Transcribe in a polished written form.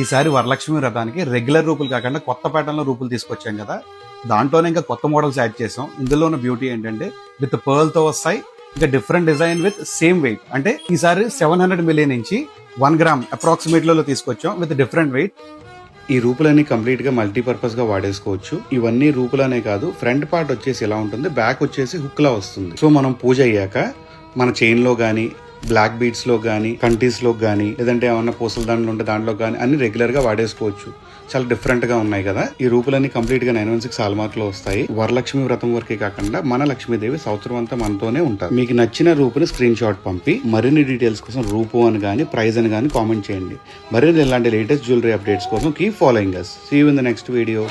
ఈసారి వరలక్ష్మి వ్రతానికి రెగ్యులర్ రూపులు కాకుండా కొత్త ప్యాటర్న్ లో రూపులు తీసుకొచ్చాం కదా, దాంట్లోనే ఇంకా కొత్త మోడల్స్ యాడ్ చేసాం. ఇందులో ఉన్న బ్యూటీ ఏంటంటే విత్ పర్ల్ తో వస్తాయి, ఇంకా different design with same wait. అంటే ఈసారి 700 మిల్లీ నుంచి 1 గ్రామ్ అప్రాక్సిమేట్ లో తీసుకొచ్చాం విత్ డిఫరెంట్ వెయిట్. ఈ రూపులన్నీ కంప్లీట్ గా మల్టీపర్పస్ గా వాడేసుకోవచ్చు. ఇవన్నీ రూపులనే కాదు, ఫ్రంట్ పార్ట్ వచ్చేసి ఎలా ఉంటుంది, బ్యాక్ వచ్చేసి హుక్ లా వస్తుంది. సో మనం పూజ అయ్యాక మన చైన్ లో గానీ, బ్లాక్ బీడ్స్ లో గానీ, కంటీస్ లో గానీ, లేదంటే ఏమన్నా పూసల దాంట్లో ఉంటే దాంట్లో గానీ అన్ని రెగ్యులర్ గా వాడేసుకోవచ్చు. చాలా డిఫరెంట్ గా ఉన్నాయి కదా. ఈ రూపులన్నీ కంప్లీట్ గా 916 హాల్మార్క్ లో వస్తాయి. వరలక్ష్మి వ్రతం వరకే కాకుండా మన లక్ష్మీదేవి సంవత్సరం అంతా మనతోనే ఉంటారు. మీకు నచ్చిన రూపుని స్క్రీన్ షాట్ పంపి మరిన్ని డీటెయిల్స్ కోసం రూపు అని గానీ, ప్రైస్ అని గానీ కామెంట్ చేయండి. మరిన్ని ఇలాంటి లేటెస్ట్ జ్యువెలరీ అప్డేట్స్ కోసం keep following us. See you in the next video.